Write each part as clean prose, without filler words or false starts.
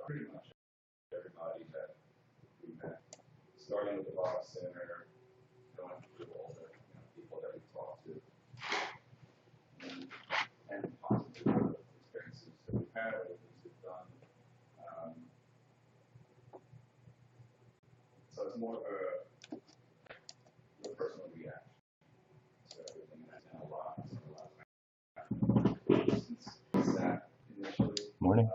pretty much everybody that we met, starting with the Box Center, going through all the people that we talked to, and positive experiences that we've had, or things we've done. Um, so it's more of a personal reaction to everything that's been a lot. Since that initially. Morning.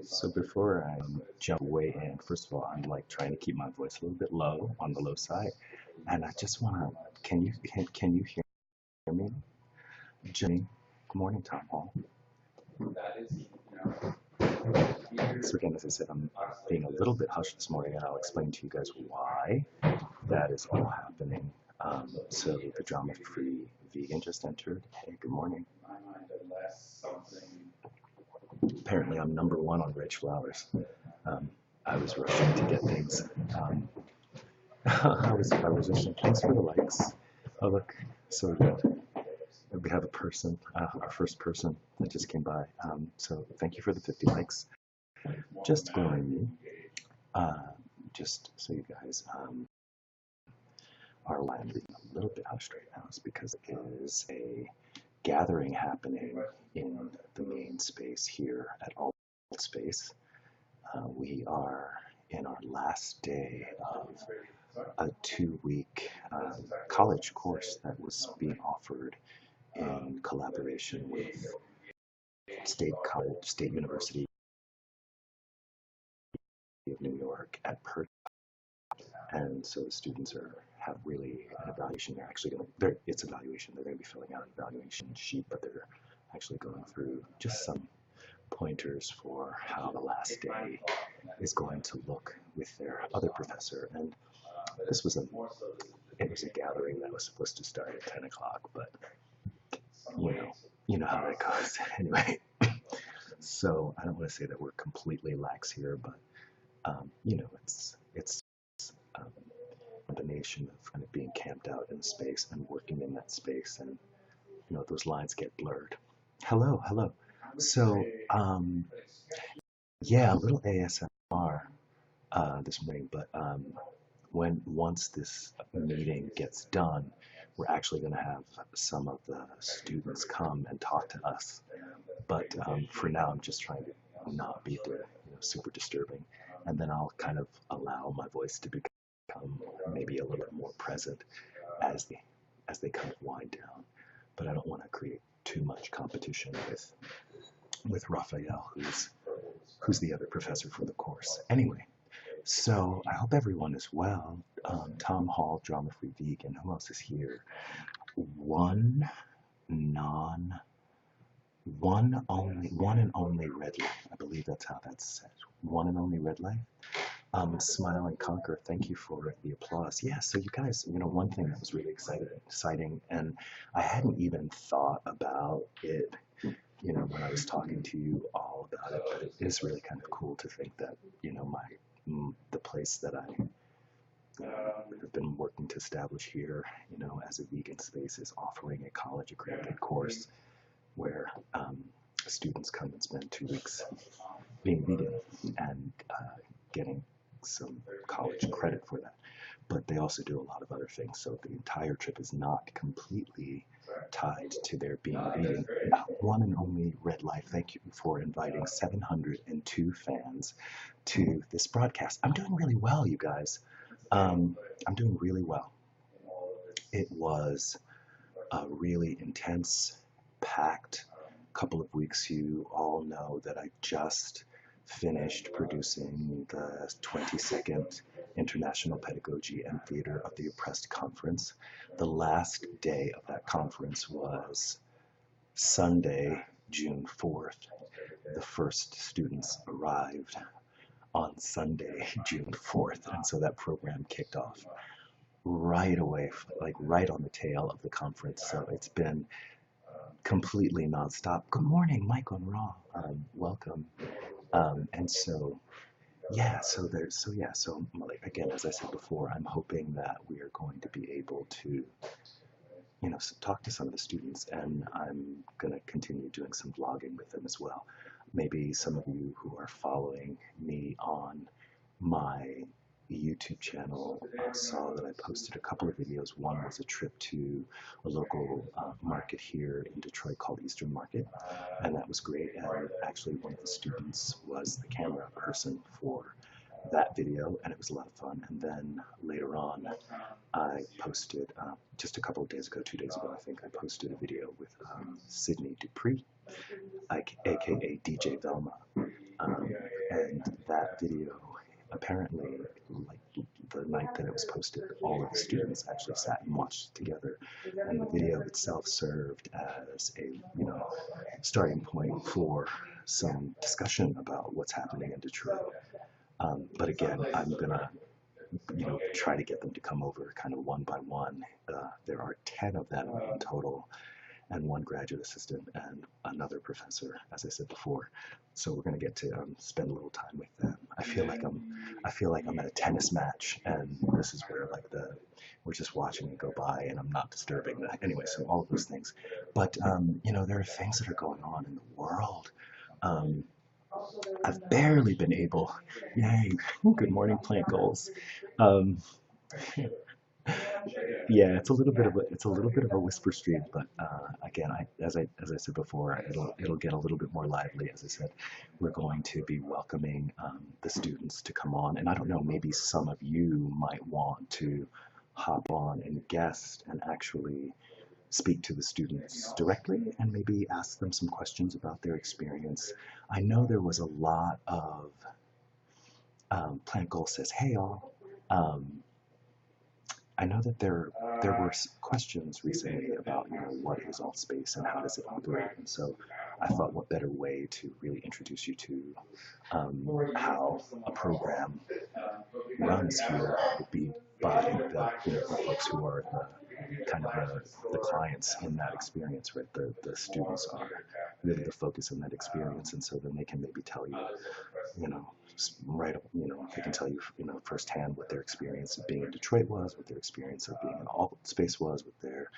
So before I jump way in, first of all, I'm like trying to keep my voice a little bit low, on the low side, and I just want to, can you hear me? Jimmy, good morning, Tom Hall. So again, as I said, I'm being a little bit hushed this morning, and I'll explain to you guys why that is all happening. So the drama-free vegan just entered. Hey, good morning. Apparently I'm #1 on Rich Flowers. I was rushing to get things. I was rushing. Thanks for the likes. Oh look, so good. We have a person, our first person that just came by. So thank you for the 50 likes. Just glowing me. Just so you guys are being a little bit hushed right now is because it is a gathering happening in the main space here at Alt Space. We are in our last day of a 2-week college course that was being offered in collaboration with State University of New York at Perth. And so the students have really an evaluation. They're actually going to, it's evaluation. They're going to be filling out an evaluation sheet, but they're actually going through just some pointers for how the last day is going to look with their other professor. And this was it was a gathering that was supposed to start at 10 o'clock, but you know how that goes. Anyway, so I don't want to say that we're completely lax here, but it's a combination of kind of being camped out in space and working in that space, and those lines get blurred. Hello. So yeah, a little ASMR this morning, but once this meeting gets done, we're actually going to have some of the students come and talk to us. But for now, I'm just trying to not be super disturbing, and then I'll kind of allow my voice to become maybe a little bit more present as they kind of wind down. But I don't want to create too much competition with Raphael, who's the other professor for the course. Anyway, so I hope everyone is well. Tom Hall, drama-free vegan. Who else is here? One and only red life. I believe that's how that's said. One and only red life. Smile and conquer. Thank you for the applause. Yeah. So you guys, one thing that was really exciting, and I hadn't even thought about it, when I was talking to you all about it. But it is really kind of cool to think that, the place that I have been working to establish here, as a vegan space, is offering a college-accredited course where students come and spend 2 weeks being vegan and getting some college credit for that. But they also do a lot of other things, so the entire trip is not completely tied to their being vegan. One and only Red Life, thank you for inviting 702 fans to this broadcast. I'm doing really well, you guys. I'm doing really well. It was a really intense, packed couple of weeks. You all know that I just finished producing the 22nd International Pedagogy and Theater of the Oppressed Conference. The last day of that conference was Sunday, June 4th. The first students arrived on Sunday, June 4th, and so that program kicked off right away, like right on the tail of the conference. So it's been completely nonstop. Good morning, Michael and Raw. Welcome. And so, again, as I said before, I'm hoping that we are going to be able to talk to some of the students, and I'm gonna continue doing some vlogging with them as well. Maybe some of you who are following me on my YouTube channel saw that I posted a couple of videos. One was a trip to a local market here in Detroit called Eastern Market, and that was great. And actually, one of the students was the camera person for that video, and it was a lot of fun. And then later on, I posted just a couple of days ago, 2 days ago, I think, I posted a video with Sydney Dupree, aka DJ Velma, and that video, apparently, like the night that it was posted, all of the students actually sat and watched together, and the video itself served as a starting point for some discussion about what's happening in Detroit. But again, I'm gonna try to get them to come over kind of one by one. There are 10 of them in total, and one graduate assistant and another professor, as I said before. So we're gonna get to spend a little time with them. I feel like I'm at a tennis match, and this is where we're just watching it go by, and I'm not disturbing that. Anyway, so all of those things. But there are things that are going on in the world. I've barely been able. Yay! Good morning, plant goals. Um, yeah, it's a little bit of a whisper stream, but again, as I said before, it'll get a little bit more lively. As I said, we're going to be welcoming the students to come on, and I don't know, maybe some of you might want to hop on and guest and actually speak to the students directly and maybe ask them some questions about their experience. I know there was a lot of Plant Goal says, hey all. I know that there were questions recently about what is alt space and how does it operate, and so I thought what better way to really introduce you to how a program runs here would be by the folks who are the clients in that experience, right? The students are really the focus in that experience, and so then they can maybe tell you, they can tell you, firsthand what their experience of being in Detroit was, what their experience of being in alt space was, what their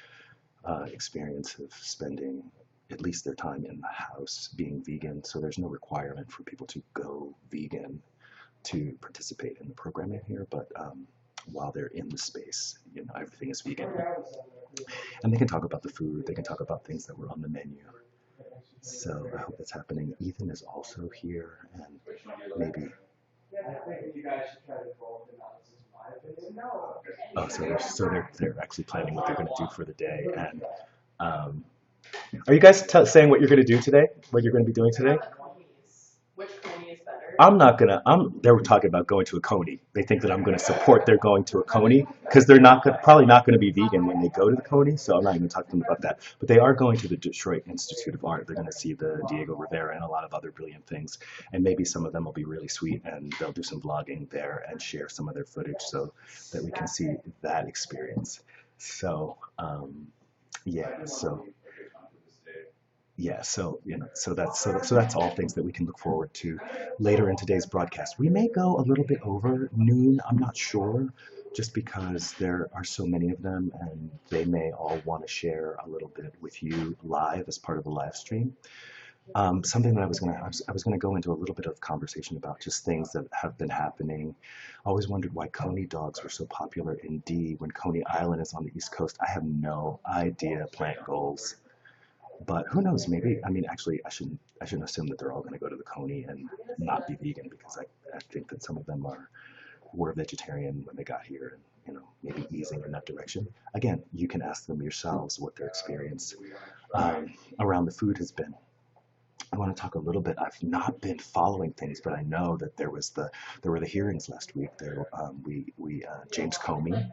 experience of spending at least their time in the house being vegan. So there's no requirement for people to go vegan to participate in the programming here, but while they're in the space, everything is vegan. And they can talk about the food, they can talk about things that were on the menu. So I hope that's happening. Ethan is also here, and maybe. Oh, so they're actually planning what they're going to do for the day. And are you guys saying what you're going to do today? What you're going to be doing today? Which Coney is better? They were talking about going to a Coney. They think that I'm going to support their going to a Coney because they're probably not going to be vegan when they go to the Coney, so I'm not even talking to them about that. But they are going to the Detroit Institute of Art. They're going to see the Diego Rivera and a lot of other brilliant things. And maybe some of them will be really sweet, and they'll do some vlogging there and share some of their footage so that we can see that experience. So, so that's all things that we can look forward to later in today's broadcast. We may go a little bit over noon, I'm not sure, just because there are so many of them, and they may all want to share a little bit with you live as part of the live stream. Something that I was gonna go into a little bit of conversation about just things that have been happening. I always wondered why Coney dogs were so popular in D when Coney Island is on the East Coast. I have no idea, Plant Goals. But who knows? Maybe, actually, I shouldn't assume that they're all going to go to the Coney and not be vegan, because I think that some of them were vegetarian when they got here, and maybe easing in that direction. Again, you can ask them yourselves what their experience around the food has been. I want to talk a little bit. I've not been following things, but I know that there were the hearings last week. James Comey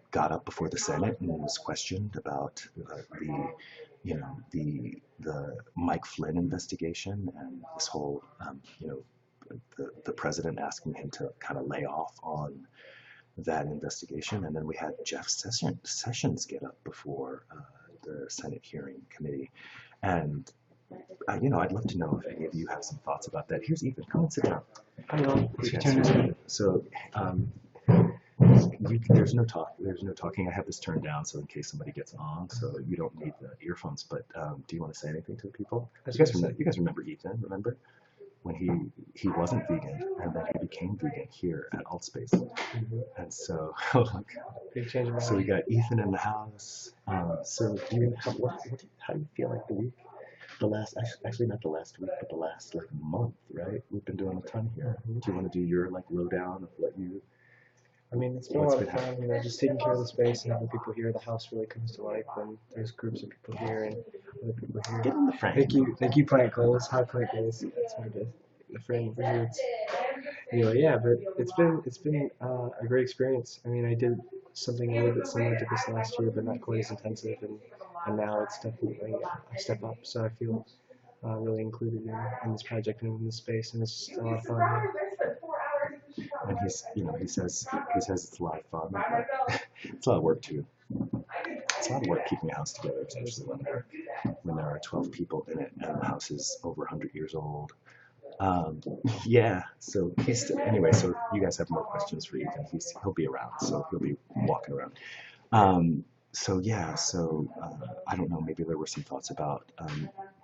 got up before the Senate and was questioned about the Mike Flynn investigation, and this whole the president asking him to kind of lay off on that investigation. And then we had Jeff Sessions get up before the Senate hearing committee, and I'd love to know if any of you have some thoughts about that. Here's Ethan. Come and sit down. Hello. So there's no talk. There's no talking. I have this turned down so in case somebody gets on, so you don't need the earphones. But do you want to say anything to the people? You guys remember Ethan? Remember when he wasn't vegan and then he became vegan here at Altspace? And so, oh my God. Big change of So we got Ethan in the house. So do you, how do you feel like the week? The last, actually not the last week, but the last like month, right? We've been doing a ton here. Do you want to do your like lowdown of what you? I mean, it's been a lot of fun, you know, just taking care of the space and having people here. The house really comes to life when there's groups of people here and other people here. Get in the frame. Thank you, Plant Goals. Hi, Plant Goals. That's my friend over here. Anyway, yeah, but it's been a great experience. I mean, I did something a little bit similar to this last year, but not quite as intensive, and now it's definitely a step up. So I feel really included in this project and in this space, and it's just a lot of fun. And he's, you know, he says it's a lot of fun. But it's a lot of work too. It's a lot of work keeping a house together, especially when there are 12 people in it and the house is over 100 years old. Yeah. So anyway. So if you guys have more questions for Ethan, he'll be around. So he'll be walking around. So yeah. So I don't know. Maybe there were some thoughts about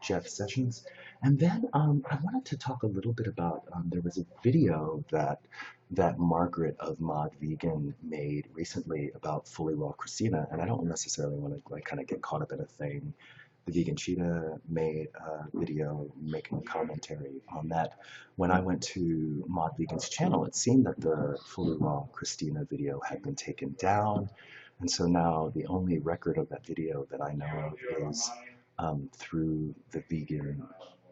Jeff Sessions, and then I wanted to talk a little bit about there was a video that Margaret of Mod Vegan made recently about Fully Raw Christina, and I don't necessarily want to like kind of get caught up in a thing. The Vegan Cheetah made a video making a commentary on that. When I went to Mod Vegan's channel, it seemed that the Fully Raw Christina video had been taken down, and so now the only record of that video that I know of is through the Vegan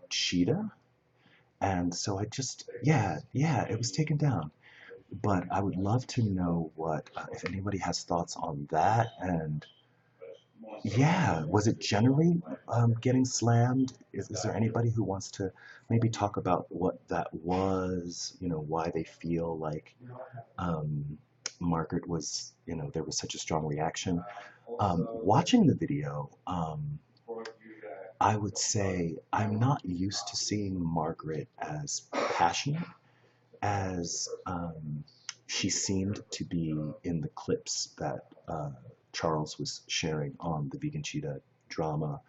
Cheetah. And so I just, yeah, it was taken down. But I would love to know what, if anybody has thoughts on that. And yeah, was it generally getting slammed? Is there anybody who wants to maybe talk about what that was, you know, why they feel like Margaret was, you know, there was such a strong reaction? Watching the video, I would say I'm not used to seeing Margaret as passionate as she seemed to be in the clips that Charles was sharing on the Vegan Cheetah Drama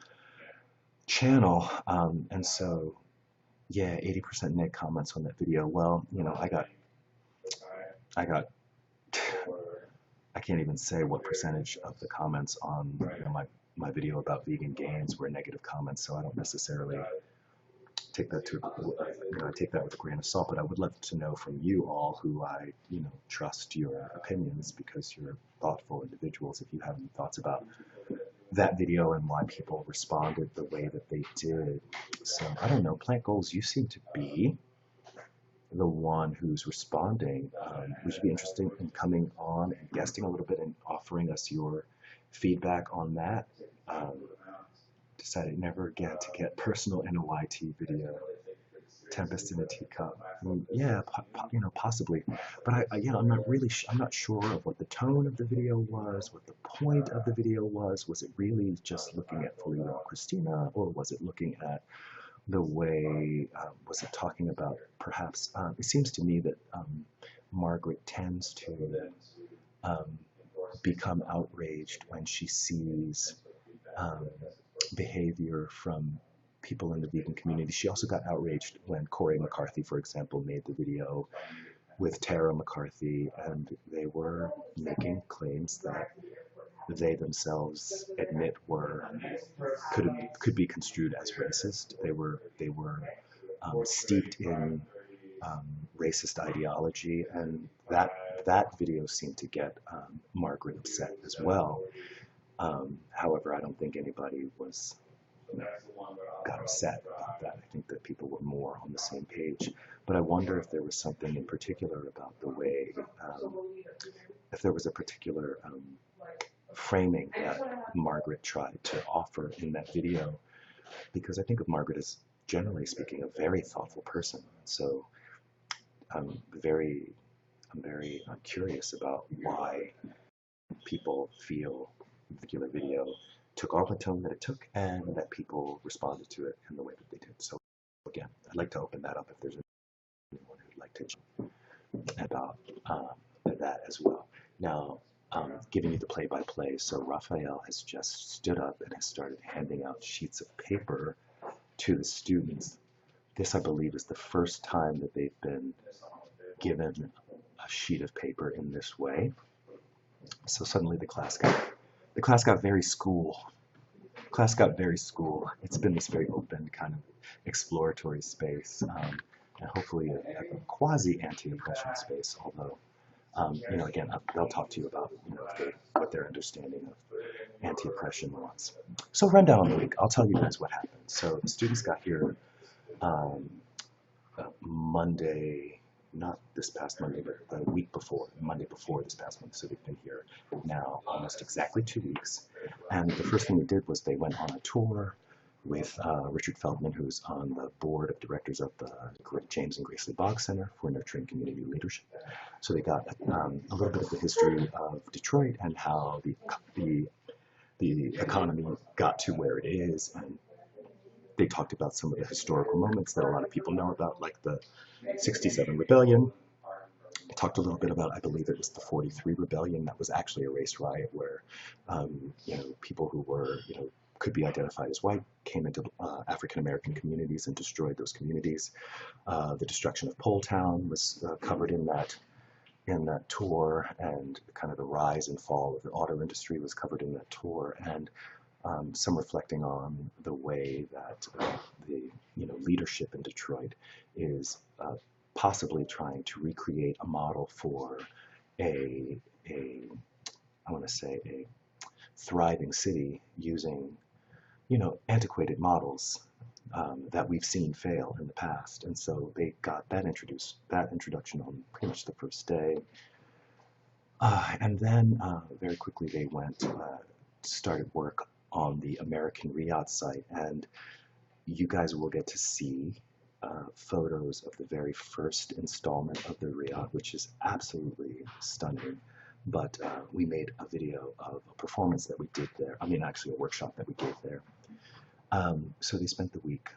channel. And so, yeah, 80% negative comments on that video. Well, you know, I got, I can't even say what percentage of the comments on my video about vegan gains were negative comments, so I don't necessarily take that I take that with a grain of salt. But I would love to know from you all, who I trust your opinions because you're thoughtful individuals, if you have any thoughts about that video and why people responded the way that they did. So I don't know, Plant Goals, you seem to be the one who's responding. Would you be interested in coming on and guesting a little bit and offering us your feedback on that? Decided never again to get personal in a YT video. Tempest in a teacup. Yeah, possibly. But I'm not sure of what the tone of the video was, what the point of the video was. Was it really just looking at Fully Raw Christina, or was it looking at the way, was it talking about perhaps, it seems to me that Margaret tends to become outraged when she sees behavior from people in the vegan community. She also got outraged when Corey McCarthy, for example, made the video with Tara McCarthy, and they were making claims that they themselves admit could be construed as racist. They were steeped in racist ideology, and that video seemed to get Margaret upset as well. However, I don't think anybody got upset about that. I think that people were more on the same page. But I wonder if there was something in particular about the way, if there was a particular framing that Margaret tried to offer in that video, because I think of Margaret as, generally speaking, a very thoughtful person. So I'm very curious about why people feel the particular video took on the tone that it took, and that people responded to it in the way that they did. So again, I'd like to open that up if there's anyone who'd like to chat about that as well. Now, giving you the play-by-play, so Raphael has just stood up and has started handing out sheets of paper to the students. This, I believe, is the first time that they've been given a sheet of paper in this way. So suddenly the class got very school. Class got very school. It's been this very open kind of exploratory space, and hopefully a quasi anti-oppression space. Although, again, they'll talk to you about what their understanding of anti-oppression was. So rundown on the week. I'll tell you guys what happened. So the students got here um, Monday, not this past Monday, but the week before, Monday before this past Monday. So they've been here now almost exactly 2 weeks. And the first thing they did was they went on a tour with Richard Feldman, who's on the board of directors of the James and Grace Lee Boggs Center for Nurturing Community Leadership. So they got a little bit of the history of Detroit and how the economy got to where it is, and they talked about some of the historical moments that a lot of people know about, like the 67 rebellion. They talked a little bit about, I believe it was the 43 rebellion that was actually a race riot where, people who were, could be identified as white came into African-American communities and destroyed those communities. The destruction of Pole Town was covered in that tour, and kind of the rise and fall of the auto industry was covered in that tour, and some reflecting on the way that the leadership in Detroit is possibly trying to recreate a model for a I want to say a thriving city using antiquated models that we've seen fail in the past. And so they got that introduction on pretty much the first day. And then very quickly they started work on the American Riyadh site. And you guys will get to see photos of the very first installment of the Riyadh, which is absolutely stunning. But we made a video of a performance that we did there. I mean, actually a workshop that we gave there. So they spent the week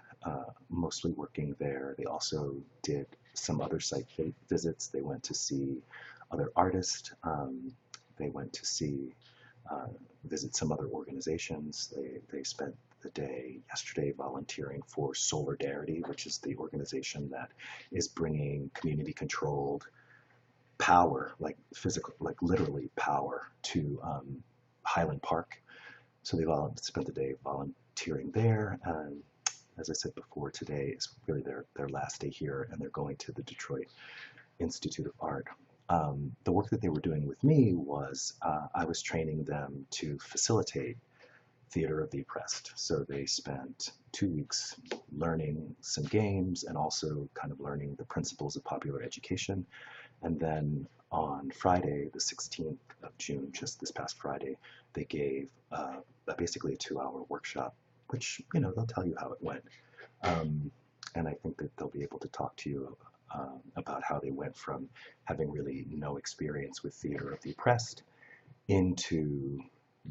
mostly working there. They also did some other site visits. They went to see other artists. They went to visit some other organizations. They spent the day yesterday volunteering for Solidarity, which is the organization that is bringing community-controlled power, like physical, like literally power, to Highland Park. So they spent the day volunteering there. And as I said before, today is really their last day here, and they're going to the Detroit Institute of Art. The work that they were doing with me was I was training them to facilitate Theater of the Oppressed. So they spent 2 weeks learning some games and also kind of learning the principles of popular education. And then on Friday, the 16th of June, just this past Friday, they gave basically a 2-hour workshop, which, they'll tell you how it went. And I think that they'll be able to talk to you about how they went from having really no experience with Theater of the Oppressed into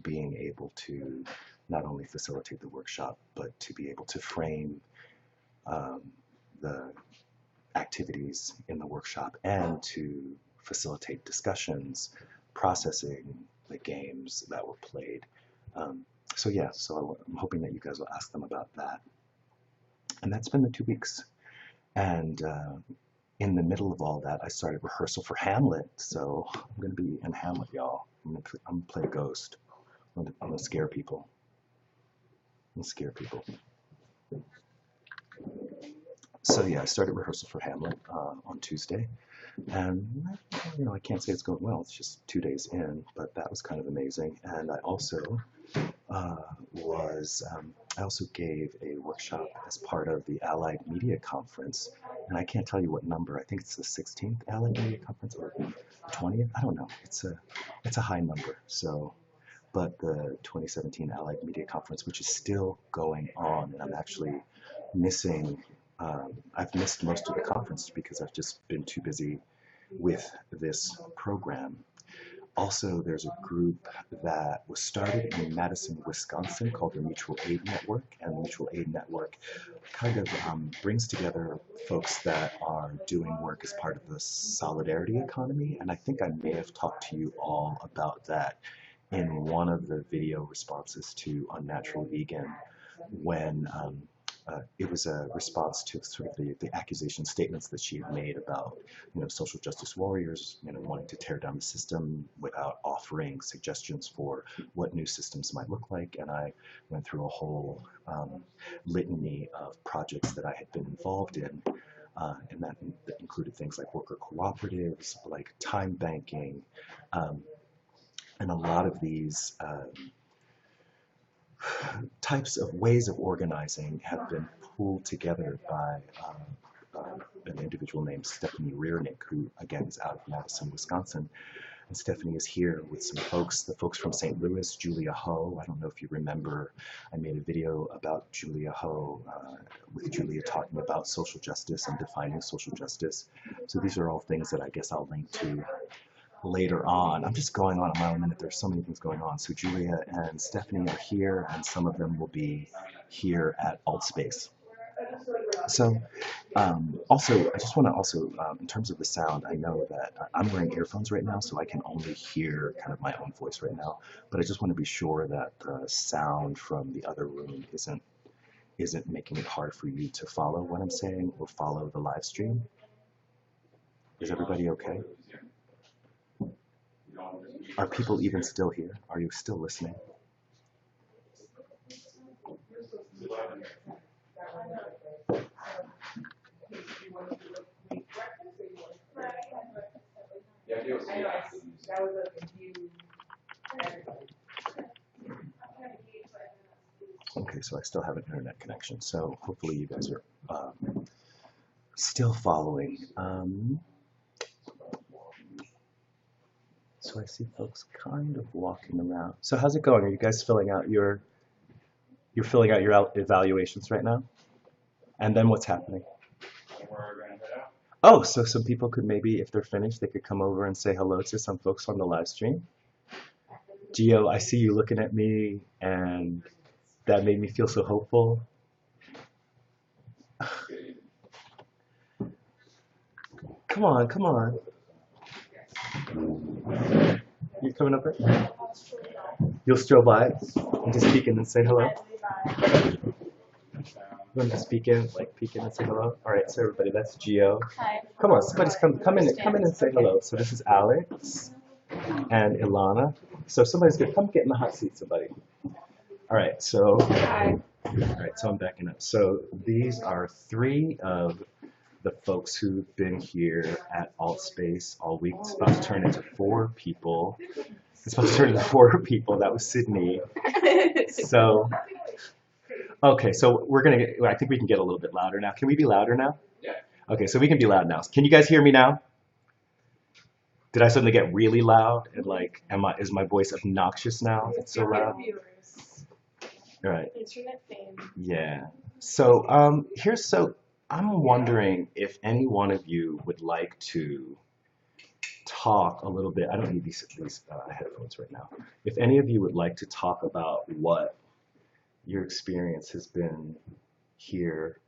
being able to not only facilitate the workshop, but to be able to frame the activities in the workshop and to facilitate discussions, processing the games that were played. So I'm hoping that you guys will ask them about that. And that's been the 2 weeks. And in the middle of all that, I started rehearsal for Hamlet. So I'm going to be in Hamlet, y'all. I'm going to play a ghost. I'm going to scare people. So I started rehearsal for Hamlet on Tuesday. And, I can't say it's going well. It's just 2 days in, but that was kind of amazing. And I also I also gave a workshop as part of the Allied Media Conference. And I can't tell you what number. I think it's the 16th Allied Media Conference or 20th. I don't know. It's a high number. So, but the 2017 Allied Media Conference, which is still going on, and I'm actually missing. I've missed most of the conference because I've just been too busy with this program. Also, there's a group that was started in Madison, Wisconsin called the Mutual Aid Network, and the Mutual Aid Network kind of brings together folks that are doing work as part of the solidarity economy, and I think I may have talked to you all about that in one of the video responses to Unnatural Vegan when it was a response to sort of the accusation statements that she had made about, social justice warriors, wanting to tear down the system without offering suggestions for what new systems might look like. And I went through a whole litany of projects that I had been involved in. And that included things like worker cooperatives, like time banking, and a lot of these types of ways of organizing have been pulled together by an individual named Stephanie Rearnick, who again is out of Madison, Wisconsin. And Stephanie is here with some folks, the folks from St. Louis, Julia Ho. I don't know if you remember, I made a video about Julia Ho with Julia talking about social justice and defining social justice. So these are all things that I guess I'll link to later on. I'm just going on a mile a minute. There's so many things going on. So Julia and Stephanie are here, and some of them will be here at AltSpace. So also, I just want to also, in terms of the sound, I know that I'm wearing earphones right now, so I can only hear kind of my own voice right now. But I just want to be sure that the sound from the other room isn't making it hard for you to follow what I'm saying or follow the live stream. Is everybody okay? Are people even still here? Are you still listening? Okay, so I still have an internet connection, so hopefully you guys are still following. So I see folks kind of walking around. So how's it going? Are you guys filling out your evaluations right now? And then what's happening? Oh, so some people could maybe, if they're finished, they could come over and say hello to some folks on the live stream. Gio, I see you looking at me, and that made me feel so hopeful. Come on, come on. You coming up here? You'll stroll by and just peek in and say hello? You want to just peek in, like peek in and say hello? All right, so everybody, that's Gio. Hi. Come on, somebody's come in and say hello. So this is Alex and Ilana. So somebody's gonna come get in the hot seat, somebody. All right, so Hi. all right, so I'm backing up. So these are 3 of the folks who've been here at AltSpace all week. It's about to turn into 4 people. It's supposed to turn into 4 people. That was Sydney. So, okay, so we're gonna get, I think we can get a little bit louder now. Can we be louder now? Yeah. Okay, so we can be loud now. Can you guys hear me now? Did I suddenly get really loud? And like, is my voice obnoxious now? It's so loud. All right. Internet fame. Yeah. So, I'm wondering if any one of you would like to talk a little bit. I don't need these headphones right now. If any of you would like to talk about what your experience has been here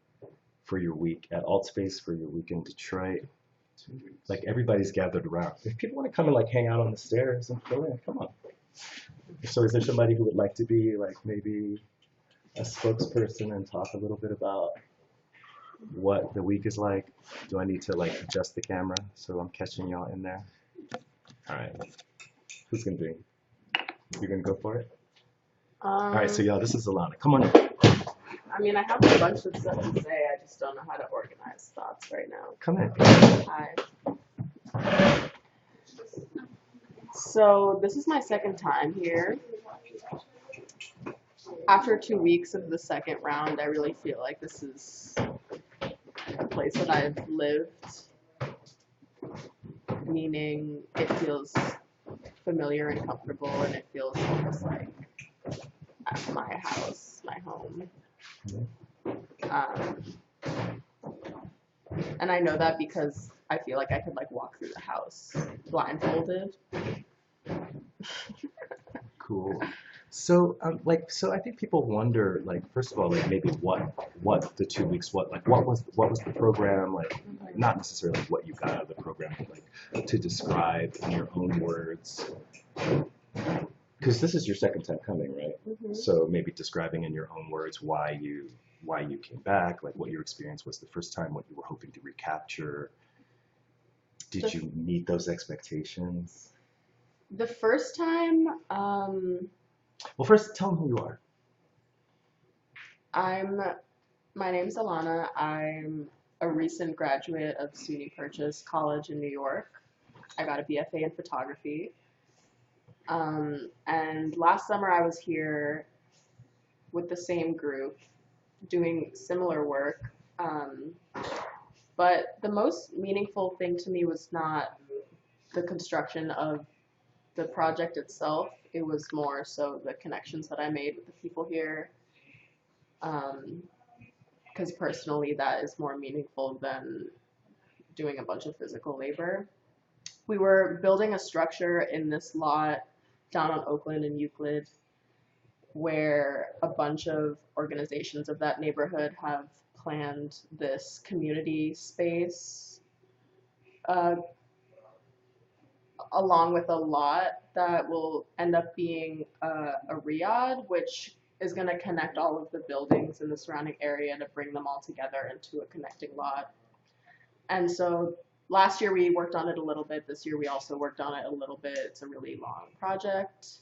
for your week at AltSpace, for your week in Detroit. Like everybody's gathered around. If people want to come and like hang out on the stairs and fill in, come on. So is there somebody who would like to be like maybe a spokesperson and talk a little bit about what the week is like? Do I need to like adjust the camera so I'm catching y'all in there? All right. Who's gonna do it? You gonna go for it? All right, so y'all, this is Alana. Come on in. I mean, I have a bunch of stuff to say. I just don't know how to organize thoughts right now. Come in. Hi. So this is my second time here. After 2 weeks of the second round, I really feel like this is a place that I've lived, meaning it feels familiar and comfortable, and it feels almost like my house, my home. And I know that because I feel like I could like walk through the house blindfolded. Cool. So, so I think people wonder, like, first of all, like, maybe what the 2 weeks, what was the program, like, not necessarily what you got out of the program, but like, to describe in your own words, because this is your second time coming, right? Mhm. So maybe describing in your own words why you came back, like what your experience was the first time, what you were hoping to recapture. Did you meet those expectations? The first time, Well, first, tell them who you are. my name's Alana. I'm a recent graduate of SUNY Purchase College in New York. I got a BFA in photography. And last summer I was here with the same group doing similar work. But the most meaningful thing to me was not the construction of the project itself. It was more so the connections that I made with the people here. Because personally, that is more meaningful than doing a bunch of physical labor. We were building a structure in this lot down on Oakland and Euclid where a bunch of organizations of that neighborhood have planned this community space along with a lot that will end up being a riad, which is going to connect all of the buildings in the surrounding area to bring them all together into a connecting lot. And so last year we worked on it a little bit. This year we also worked on it a little bit. It's a really long project.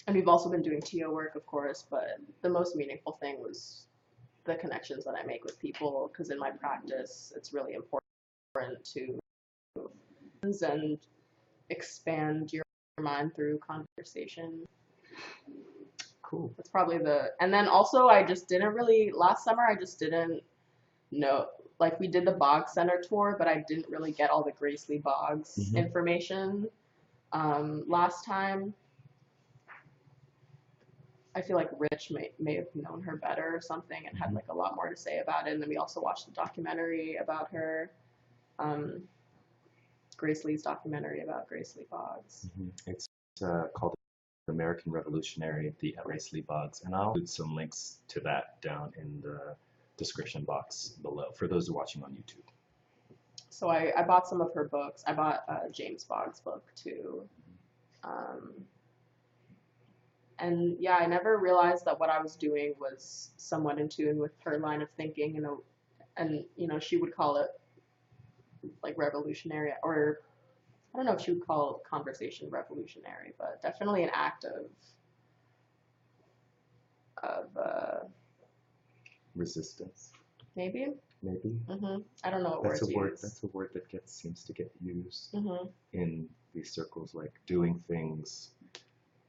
And we've also been doing TO work, of course, but the most meaningful thing was the connections that I make with people, because in my practice, it's really important to and expand your mind through conversation. Cool. That's probably and then also I just didn't really, last summer I just didn't know, like we did the Bog Center tour, but I didn't really get all the Grace Lee Boggs information last time. I feel like Rich may have known her better or something and had like a lot more to say about it. And then we also watched the documentary about her, Grace Lee's documentary about Grace Lee Boggs. It's called American Revolutionary, the Grace Lee Boggs, and I'll include some links to that down in the description box below for those watching on YouTube. So I bought some of her books. I bought James Boggs' book too. And yeah, I never realized that what I was doing was somewhat in tune with her line of thinking, and you know, she would call it like revolutionary, or I don't know if she would call conversation revolutionary, but definitely an act of resistance. Maybe. I don't know what That's words a word. use. That's a word that seems to get used in these circles, like doing things.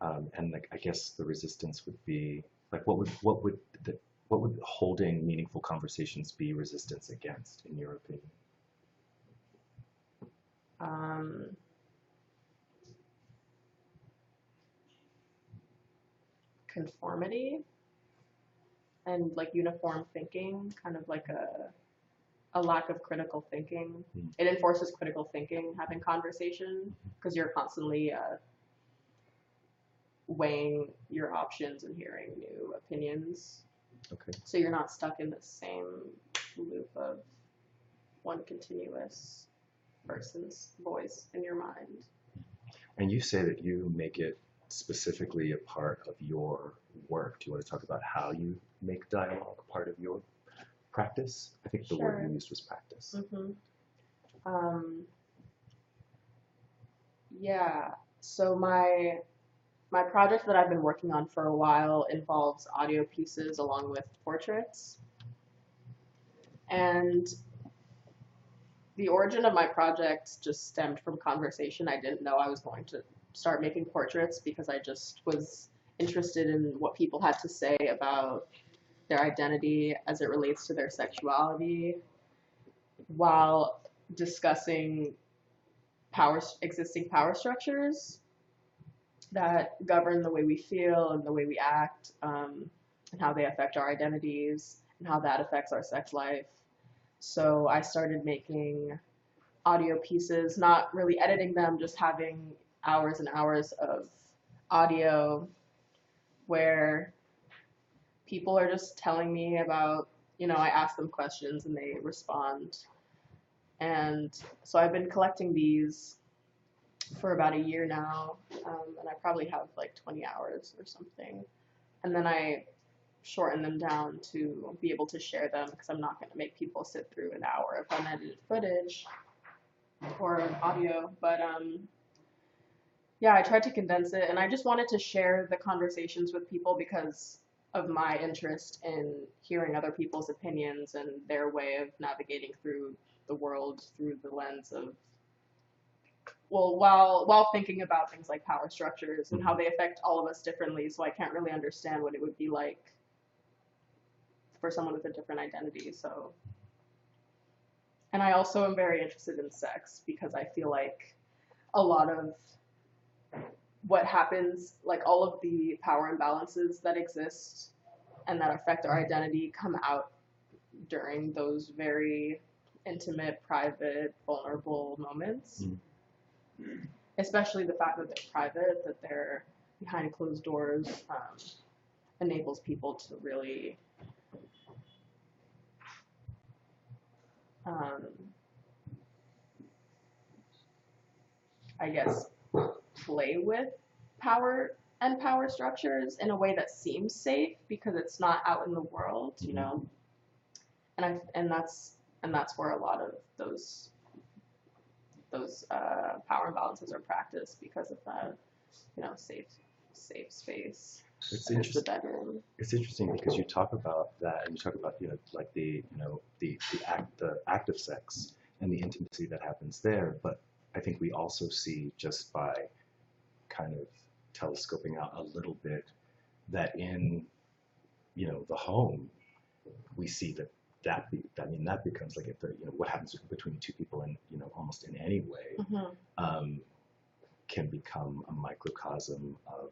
And like, I guess the resistance would be like, what would holding meaningful conversations be resistance against, in your opinion? Conformity and like uniform thinking, kind of like a lack of critical thinking. It enforces critical thinking, having conversation, because you're constantly weighing your options and hearing new opinions. Okay. So you're not stuck in the same loop of one continuous person's voice in your mind. And you say that you make it specifically a part of your work. Do you want to talk about how you make dialogue a part of your practice? I think the word you used was practice. Yeah. So my project that I've been working on for a while involves audio pieces along with portraits. And the origin of my project just stemmed from conversation. I didn't know I was going to start making portraits because I just was interested in what people had to say about their identity as it relates to their sexuality while discussing existing power structures that govern the way we feel and the way we act, and how they affect our identities and how that affects our sex life. So I started making audio pieces, not really editing them, just having hours and hours of audio where people are just telling me about, I ask them questions and they respond. And so I've been collecting these for about a year now, and I probably have like 20 hours or something. And then I shorten them down to be able to share them because I'm not going to make people sit through an hour of unedited footage or audio. But yeah, I tried to condense it, and I just wanted to share the conversations with people because of my interest in hearing other people's opinions and their way of navigating through the world through the lens of, well, while thinking about things like power structures and how they affect all of us differently. So I can't really understand what it would be like for someone with a different identity. So, and I also am very interested in sex because I feel like a lot of what happens, like all of the power imbalances that exist and that affect our identity come out during those very intimate, private, vulnerable moments. Especially the fact that they're private, that they're behind closed doors, enables people to really I guess, play with power and power structures in a way that seems safe because it's not out in the world, and that's where a lot of those power imbalances are practiced because of that, safe space. It's The interesting. bedroom. It's interesting because you talk about that, and you talk about like the act of sex and the intimacy that happens there. But I think we also see, just by kind of telescoping out a little bit, that in the home, we see that becomes like what happens between two people in almost in any way can become a microcosm of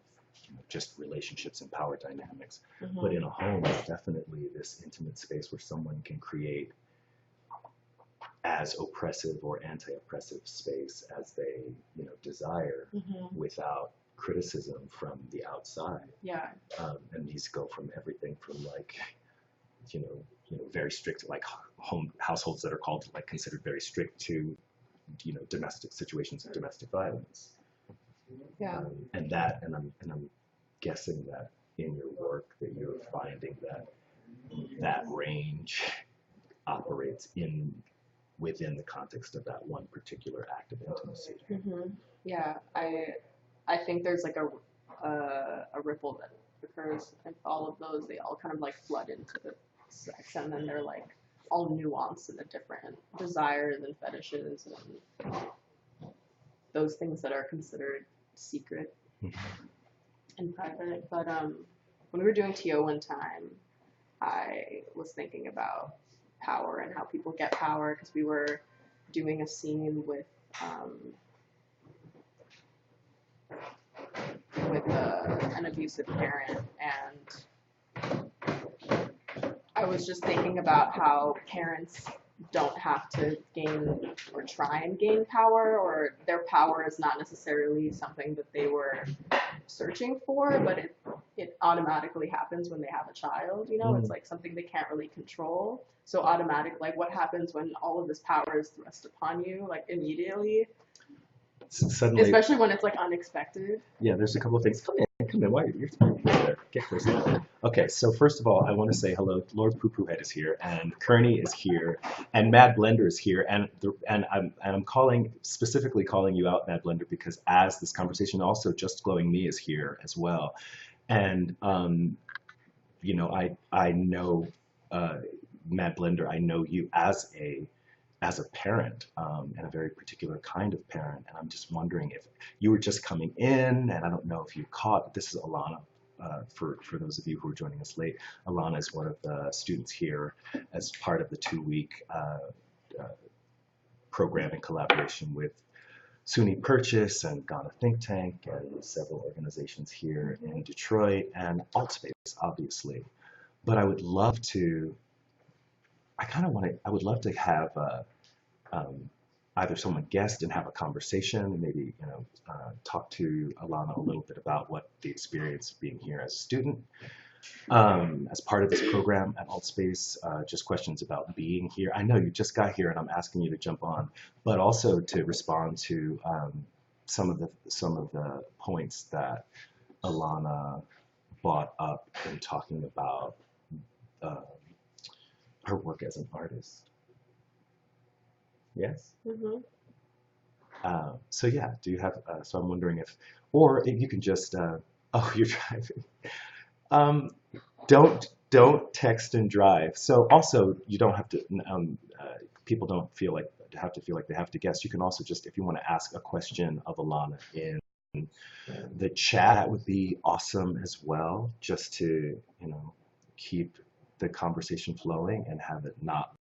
just relationships and power dynamics. But in a home, it's definitely this intimate space where someone can create as oppressive or anti-oppressive space as they desire without criticism from the outside. Yeah. And these go from everything from like very strict, like households that are called like considered very strict, to domestic situations of domestic violence. Yeah. And I'm guessing that in your work that you're finding that range operates within the context of that one particular act of intimacy. Yeah, I think there's like a ripple that occurs in all of those. They all kind of like flood into the sex, and then they're like all nuanced into different desires and fetishes and those things that are considered secret and private. But when we were doing TO one time, I was thinking about power and how people get power, because we were doing a scene with an abusive parent, and I was just thinking about how parents don't have to gain or try and gain power, or their power is not necessarily something that they were searching for, but it automatically happens when they have a child. It's like something they can't really control. So like what happens when all of this power is thrust upon you, like immediately, Suddenly, especially when it's like unexpected. Yeah, there's a couple of things. Come in. Why you're there? Get close. Okay, so first of all, I want to say hello. Lord Poo Poo Head is here, and Kearney is here, and Mad Blender is here, and I'm specifically calling you out, Mad Blender, because as this conversation, also Just Glowing Me is here as well, and I know Mad Blender. I know you as a parent, and a very particular kind of parent, and I'm just wondering if you were just coming in, and I don't know if you caught, this is Alana, for those of you who are joining us late. Alana is one of the students here as part of the 2-week program in collaboration with SUNY Purchase and Ghana Think Tank and several organizations here in Detroit, and AltSpace, obviously. But I would love to have either someone guest and have a conversation, maybe talk to Alana a little bit about what the experience of being here as a student, as part of this program at AltSpace, just questions about being here. I know you just got here and I'm asking you to jump on, but also to respond to some of the points that Alana brought up in talking about her work as an artist. Yes? Mm-hmm. So yeah, do you have, so I'm wondering or if you can just, oh, you're driving. Don't text and drive. So also, you don't have to, people don't feel like they have to guess. You can also just, if you want to ask a question of Alana in the chat, that would be awesome as well, just to, keep the conversation flowing and have it not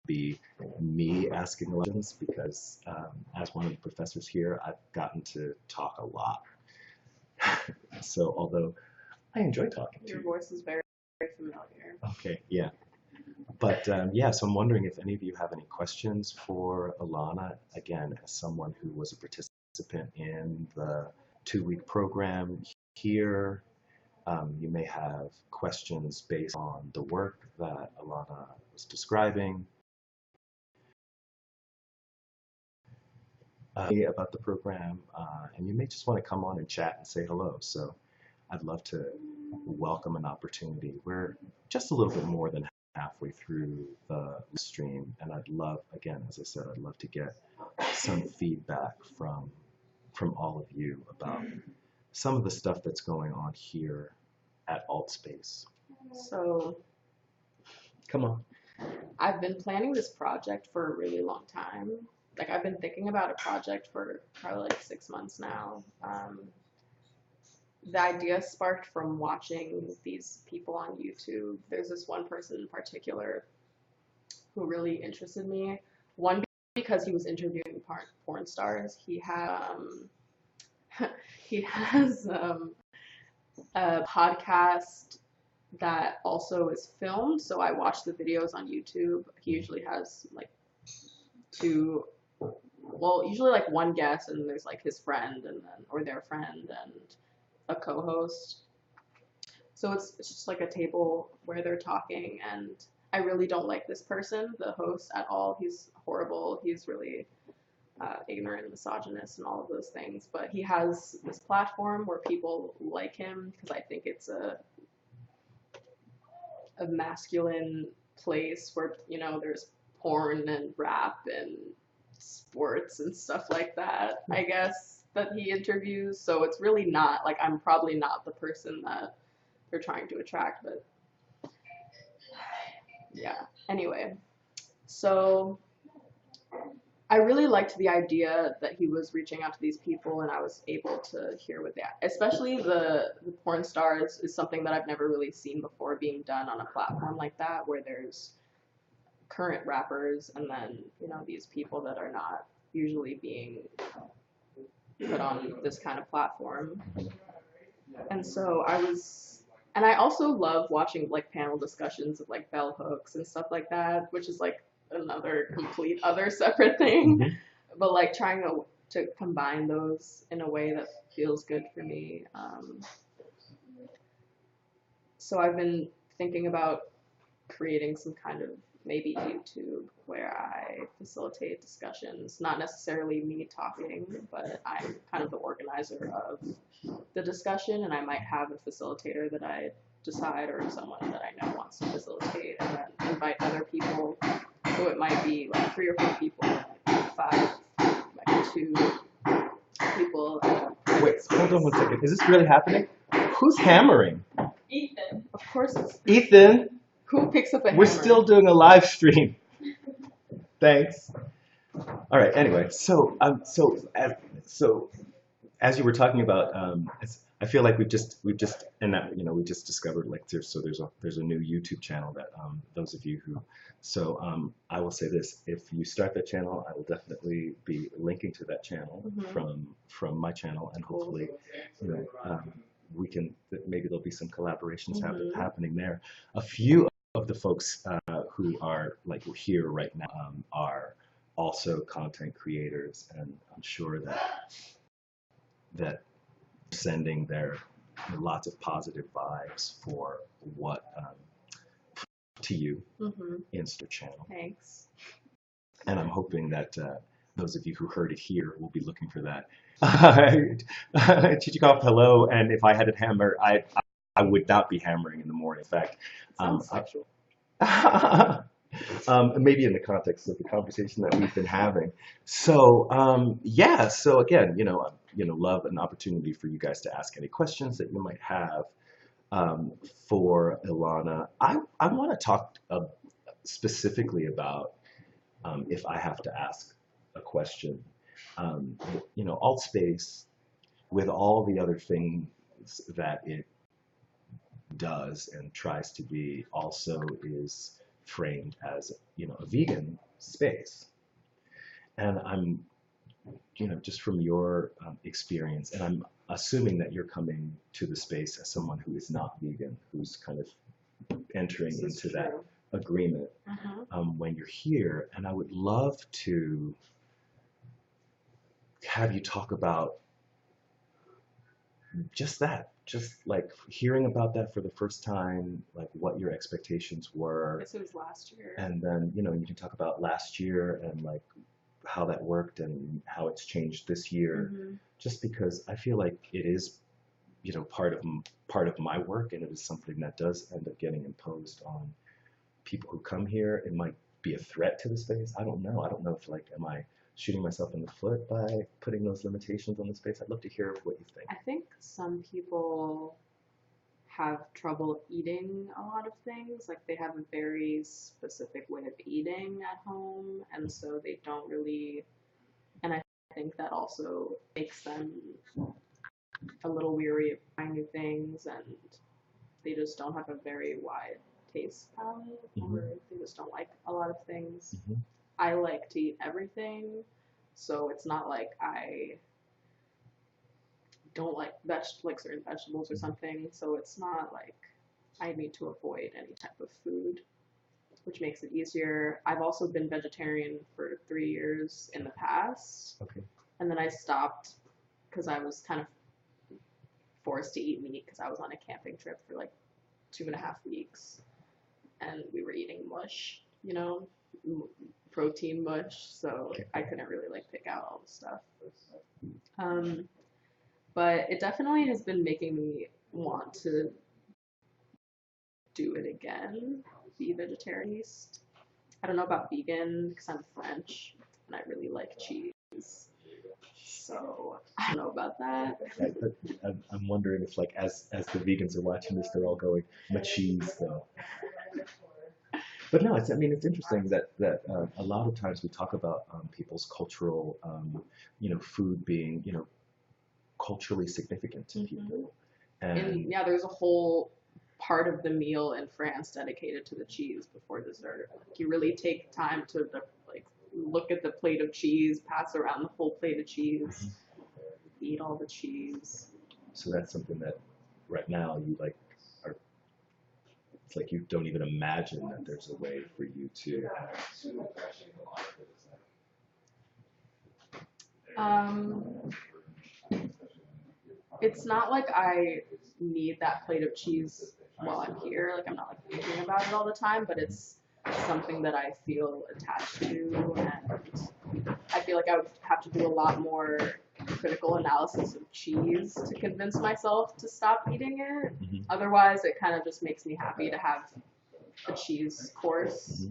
be me asking questions, because as one of the professors here, I've gotten to talk a lot. So although I enjoy talking to you. Your voice is very, very familiar. Okay, yeah. But yeah, so I'm wondering if any of you have any questions for Alana, again, as someone who was a participant in the 2-week program here. You may have questions based on the work that Alana was describing. About the program, and you may just want to come on and chat and say hello. So I'd love to welcome an opportunity. We're just a little bit more than halfway through the stream, and I'd love, again, as I said, I'd love to get some feedback from all of you about some of the stuff that's going on here at AltSpace. So Come on. I've been planning this project for a really long time. Like, I've been thinking about a project for probably like 6 months now. The idea sparked from watching these people on YouTube. There's this one person in particular who really interested me. One, because he was interviewing porn stars. He has a podcast that also is filmed. So I watch the videos on YouTube. He usually has like usually like one guest, and there's like his friend or their friend and a co-host. So it's just like a table where they're talking, and I really don't like this person, the host, at all. He's horrible. He's really ignorant, misogynist, and all of those things. But he has this platform where people like him because I think it's a masculine place where, there's porn and rap and sports and stuff like that, I guess, that he interviews. So it's really not, like, I'm probably not the person that they're trying to attract, but yeah. Anyway, so I really liked the idea that he was reaching out to these people, and I was able to hear what they, especially the porn stars, is something that I've never really seen before being done on a platform like that, where there's current rappers and then, these people that are not usually being put on this kind of platform. And so I also love watching like panel discussions of like bell hooks and stuff like that, which is like another complete other separate thing. Mm-hmm. But like trying to combine those in a way that feels good for me. So I've been thinking about creating some kind of maybe YouTube where I facilitate discussions, not necessarily me talking, but I'm kind of the organizer of the discussion, and I might have a facilitator that I decide, or someone that I know wants to facilitate, and then invite other people. So it might be like 3 or 4 people, 5, like 2 people. Wait, hold on one second. Is this really happening? Who's hammering? Ethan. Of course it's Ethan. Who picks up a hammer? We're still doing a live stream. Thanks. All right. Anyway, so as you were talking about, I feel like we just discovered like there's a new YouTube channel that those of you who, I will say this: if you start that channel, I will definitely be linking to that channel from my channel, and hopefully, we can, maybe there'll be some collaborations happening there. A few of the folks who are like here right now are also content creators, and I'm sure that sending their lots of positive vibes for what to you Mm-hmm. Insta channel. Thanks. And I'm hoping that those of you who heard it here will be looking for that. Chichikov, hello. And if I had a hammer, I would not be hammering in the morning. In fact, Sounds sexual. maybe in the context of the conversation that we've been having. So yeah. So again, love an opportunity for you guys to ask any questions that you might have for Ilana. I want to talk specifically about if I have to ask a question. Altspace, with all the other things that it does and tries to be, also is framed as a vegan space. And I'm just from your experience, and I'm assuming that you're coming to the space as someone who is not vegan, who's kind of entering into that agreement when you're here. And I would love to have you talk about just that, just like hearing about that for the first time, like what your expectations were. This was last year. And then, you can talk about last year and like how that worked and how it's changed this year, just because I feel like it is, part of my work, and it is something that does end up getting imposed on people who come here. It might be a threat to the space. I don't know. I don't know if am I shooting myself in the foot by putting those limitations on the space? I'd love to hear what you think. I think some people have trouble eating a lot of things. Like they have a very specific way of eating at home, and so they don't really, and I think that also makes them a little weary of trying new things, and they just don't have a very wide taste palette, or they just don't like a lot of things. I like to eat everything, so it's not like I don't like certain vegetables or something, so it's not like I need to avoid any type of food, which makes it easier. I've also been vegetarian for 3 years in the past, and then I stopped because I was kind of forced to eat meat because I was on a camping trip for like 2.5 weeks, and we were eating mush, protein mush, so I couldn't really like pick out all the stuff. But it definitely has been making me want to do it again, be vegetarian. I don't know about vegan because I'm French and I really like cheese. So I don't know about that. I'm wondering if like as the vegans are watching this, they're all going, "My cheese though." But no, it's interesting that a lot of times we talk about people's cultural, food being, culturally significant to people. And yeah, there's a whole part of the meal in France dedicated to the cheese before dessert. Like you really take time to like look at the plate of cheese, pass around the whole plate of cheese, eat all the cheese. So that's something that right now you like are. It's like you don't even imagine that there's a way for you to. It's not like I need that plate of cheese while I'm here. Like I'm not like thinking about it all the time, but it's something that I feel attached to, and I feel like I would have to do a lot more critical analysis of cheese to convince myself to stop eating it. Otherwise, it kind of just makes me happy to have a cheese course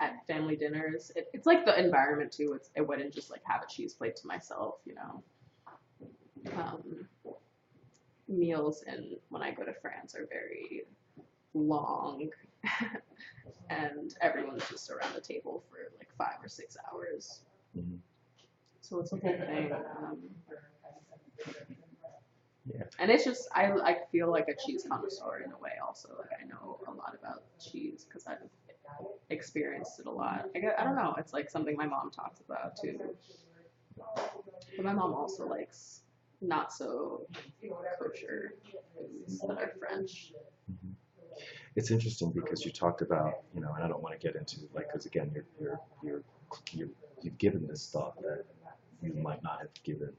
at family dinners. It's like the environment too. I wouldn't just like have a cheese plate to myself, Meals when I go to France are very long, and everyone's just around the table for like 5 or 6 hours. So it's a whole thing. And it's just I feel like a cheese connoisseur in a way. Also, like I know a lot about cheese because I've experienced it a lot. I don't know. It's like something my mom talks about too. But my mom also likes not so kosher foods that are French. It's interesting because you talked about, and I don't want to get into like, because again, you're you've given this thought that you might not have given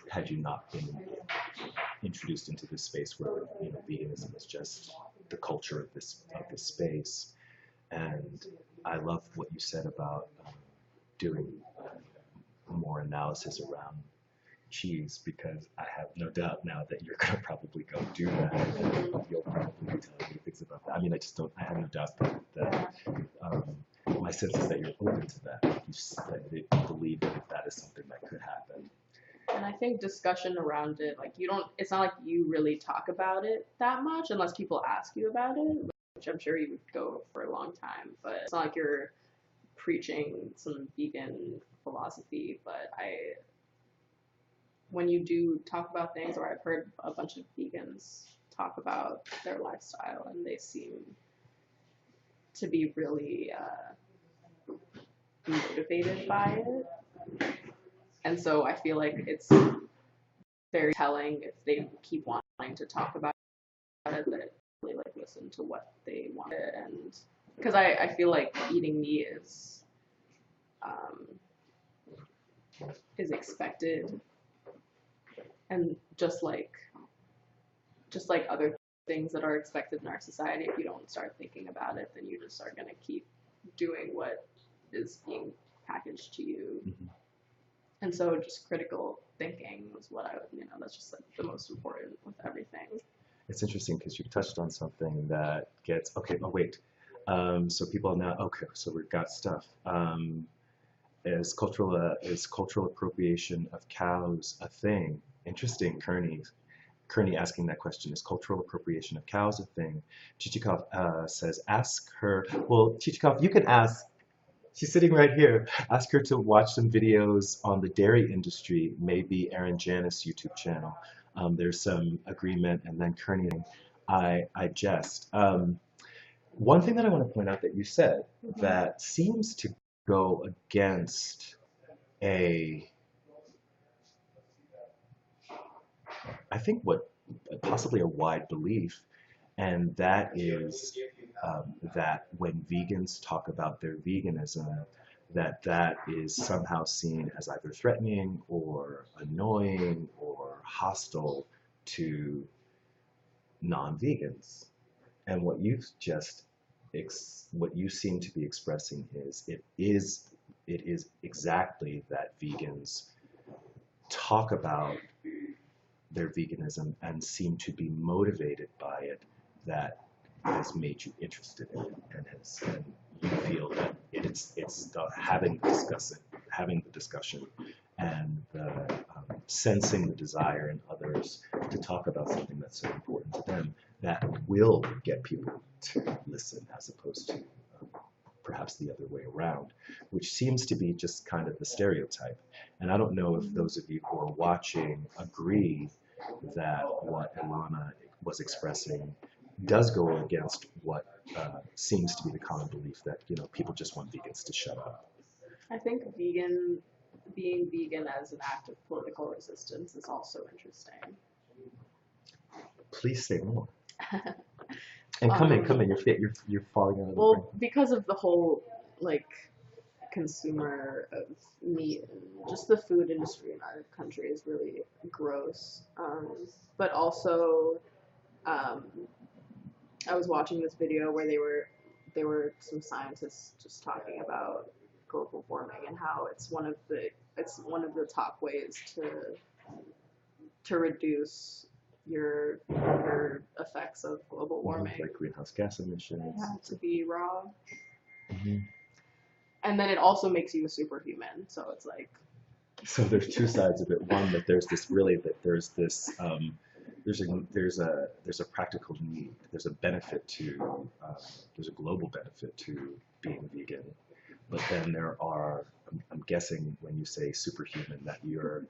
had you not been introduced into this space where veganism is just the culture of this space. And I love what you said about doing more analysis around cheese, because I have no doubt now that you're going to probably go do that, and you'll probably be telling me things about that. I mean, I have no doubt that my sense is that you're open to that. You believe that is something that could happen. And I think discussion around it, like it's not like you really talk about it that much unless people ask you about it, which I'm sure you would go for a long time, but it's not like you're preaching some vegan philosophy. But when you do talk about things, or I've heard a bunch of vegans talk about their lifestyle, and they seem to be really motivated by it. And so I feel like it's very telling if they keep wanting to talk about it, that really like listen to what they want. And because I feel like eating meat is expected, and just like other things that are expected in our society, if you don't start thinking about it, then you just are going to keep doing what is being packaged to you. Mm-hmm. And so just critical thinking is what that's just like the most important with everything. It's interesting because you touched on something that gets, okay, oh wait. So people now, okay, so we've got stuff. Is cultural appropriation of cows a thing? Interesting, Kearney asking that question. Is cultural appropriation of cows a thing? Chichikov says, ask her, well, Chichikov, you can ask. She's sitting right here. Ask her to watch some videos on the dairy industry, maybe Erin Janis' YouTube channel. There's some agreement, and then Kearney, I jest. One thing that I want to point out that you said that seems to go against I think possibly a wide belief, and that is that when vegans talk about their veganism, that is somehow seen as either threatening or annoying or hostile to non-vegans. And what you seem to be expressing is it is exactly that vegans talk about their veganism and seem to be motivated by it, that has made you interested in it, and you feel that it's having the discussion and sensing the desire in others to talk about something that's so important to them that will get people to listen, as opposed to perhaps the other way around, which seems to be just kind of the stereotype. And I don't know if those of you who are watching agree that what Ilana was expressing does go against what seems to be the common belief that people just want vegans to shut up. I think being vegan as an act of political resistance is also interesting. Please say more. And come in. You're falling out of the brain. Because of the whole consumer of meat, and just the food industry in our country is really gross. But also, I was watching this video where they were some scientists just talking about global warming and how it's one of the top ways to reduce your effects of global warming. Like greenhouse gas emissions. Yeah, to be raw. Mm-hmm. And then it also makes you a superhuman. So it's like. So there's two sides of it. One, that there's a practical need. There's a benefit to there's a global benefit to being vegan. But then there are, I'm guessing when you say superhuman, that you're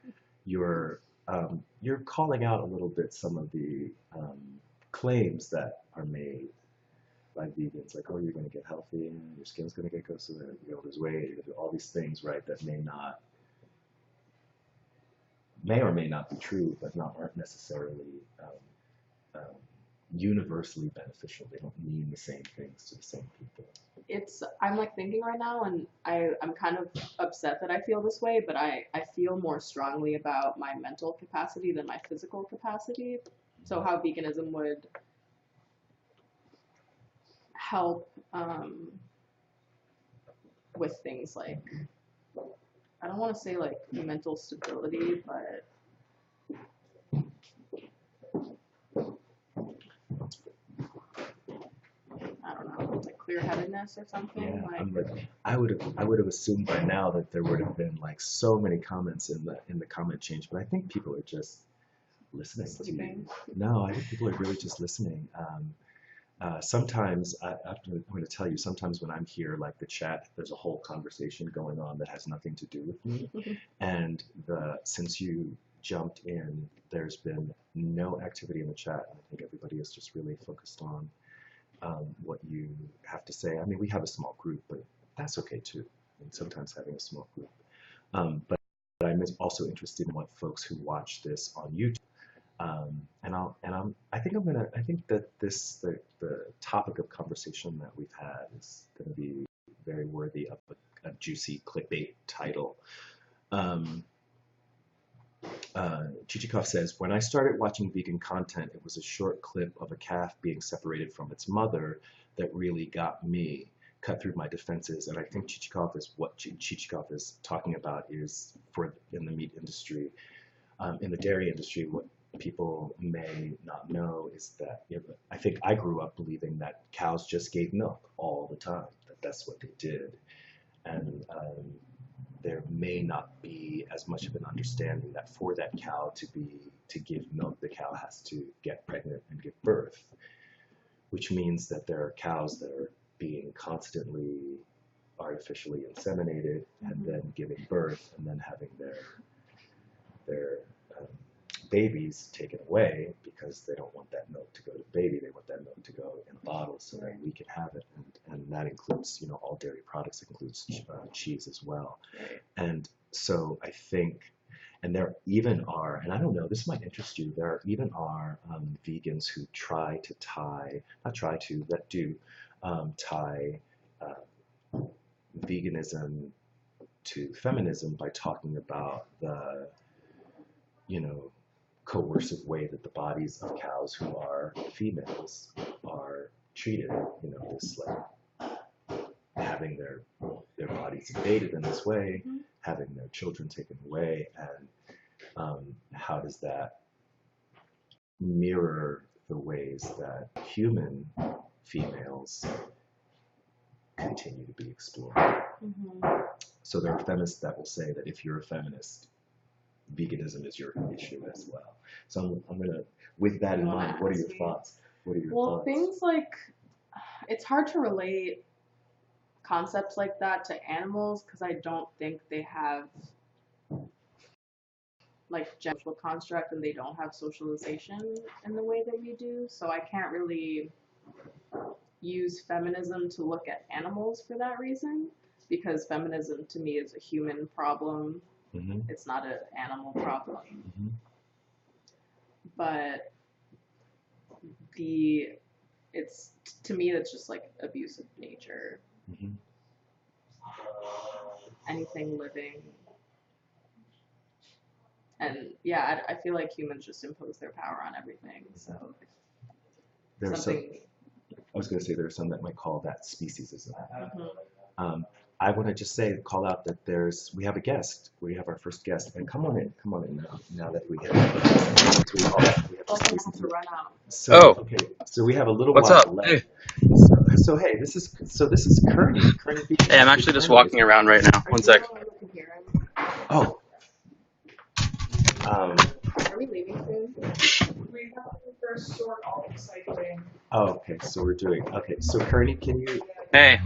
calling out a little bit some of the claims that are made by vegans, like, oh, you're going to get healthy, and your skin's going to get good, so that you'll lose weight, you're going to do all these things, right, that may or may not be true, but aren't necessarily universally beneficial. They don't mean the same things to the same people. I'm like thinking right now, and I'm kind of upset that I feel this way, but I feel more strongly about my mental capacity than my physical capacity. So how veganism would help with things like, I don't want to say like mental stability, but I don't know, like clear-headedness or something. Yeah, Like, I would have assumed by now that there would have been like so many comments in the comment change, but I think people are just listening to you. sleeping. No, I think people are really just listening. Sometimes I'm going to tell you. Sometimes when I'm here, like the chat, there's a whole conversation going on that has nothing to do with me, and since you jumped in, there's been no activity in the chat. I think everybody is just really focused on what you have to say. I mean, we have a small group, but that's okay too. I mean, sometimes having a small group. But I'm also interested in what folks who watch this on YouTube. I think that the topic of conversation that we've had is going to be very worthy of a juicy clickbait title. Chichikov says, when I started watching vegan content, it was a short clip of a calf being separated from its mother that really got me, cut through my defenses. And I think what Chichikov is talking about is in the meat industry, in the dairy industry, what people may not know is that I think I grew up believing that cows just gave milk all the time, that that's what they did. And there may not be as much of an understanding that for that cow to give milk, the cow has to get pregnant and give birth, which means that there are cows that are being constantly artificially inseminated and then giving birth and then having their babies taken away because they don't want that milk to go to the baby. They want that milk to go in a bottle so that we can have it, and that includes all dairy products. It includes cheese as well. And so I think, and there even are, and I don't know, this might interest you, there even are vegans who try to tie, not try to, that do tie veganism to feminism by talking about the coercive way that the bodies of cows who are females are treated. This like having their bodies invaded in this way, having their children taken away, and how does that mirror the ways that human females continue to be explored? So there are feminists that will say that if you're a feminist, veganism is your issue as well. So I'm gonna, with that in mind, what are your thoughts? Well, things like, it's hard to relate concepts like that to animals because I don't think they have like social construct and they don't have socialization in the way that we do. So I can't really use feminism to look at animals for that reason, because feminism to me is a human problem. It's not an animal problem. But it's, to me, that's just like abuse of nature. Anything living. And yeah, I feel like humans just impose their power on everything. So I was going to say there are some that might call that speciesism. I want to just call out that we have a guest. We have our first guest, and come on in now that we have. To run out. So, okay, so we have a little What's while up? left. Hey. So hey, this is Kearney. Hey, I'm actually just walking around right now. One sec. Oh. Are we leaving soon? We have to first sort all the cycling. Oh, okay. So we're doing. Okay. So Kearney, can you? Hey.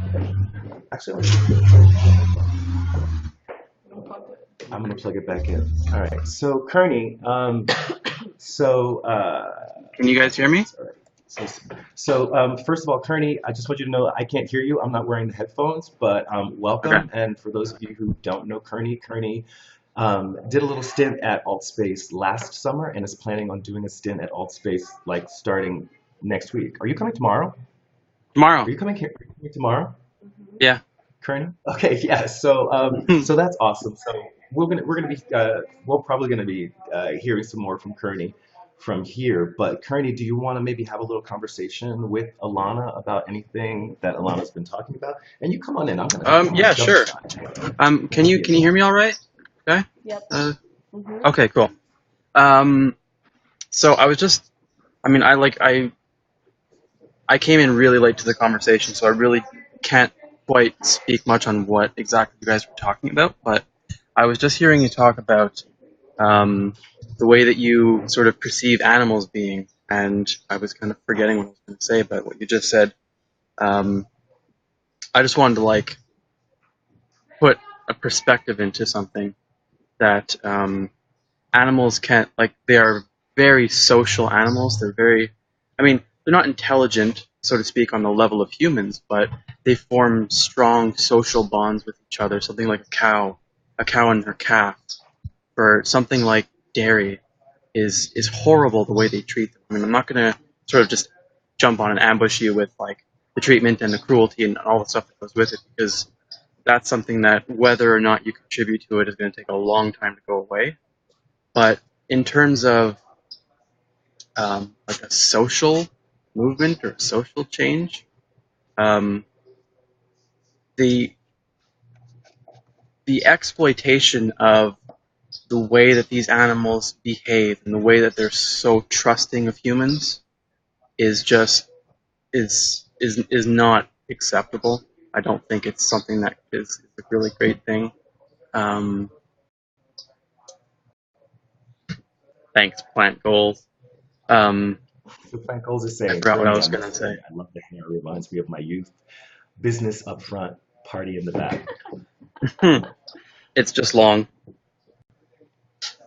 Actually, I'm gonna plug it back in. All right. So Kearney, Can you guys hear me? All right. So first of all, Kearney, I just want you to know I can't hear you. I'm not wearing the headphones, but welcome. Okay. And for those of you who don't know Kearney did a little stint at AltSpace last summer and is planning on doing a stint at AltSpace like starting next week. Are you coming tomorrow? Tomorrow. Are you coming here? Are you coming tomorrow? Yeah. Kearney? Okay, yeah. So that's awesome. So we're probably gonna be hearing some more from Kearney from here. But Kearney, do you want to maybe have a little conversation with Alana about anything that Alana's been talking about? And you come on in. I'm gonna Yeah, jump sure. shot. Can you hear me all right? Okay. Yep. Mhm. Okay, cool. So I was just, I mean, I came in really late to the conversation, so I really can't quite speak much on what exactly you guys were talking about. But I was just hearing you talk about the way that you sort of perceive animals being, and I was kind of forgetting what I was going to say about what you just said. Um, I just wanted to like put a perspective into something that animals can't, like, they are very social animals. They're very, I mean, they're not intelligent, so to speak, on the level of humans, but they form strong social bonds with each other. Something like a cow and her calf, or something like dairy is horrible the way they treat them. I mean, I'm not going to sort of just jump on and ambush you with like the treatment and the cruelty and all the stuff that goes with it, because that's something that, whether or not you contribute to it, is going to take a long time to go away. But in terms of like a social movement or a social change, um, the the exploitation of the way that these animals behave and the way that they're so trusting of humans is just is not acceptable. I don't think it's something that is a really great thing. Um, Thanks, plant goals. So Frank Goals is I saying, forgot what I Kearney, I was going to must say. say, I love the hair. It reminds me of my youth. Business up front, party in the back. It's just long.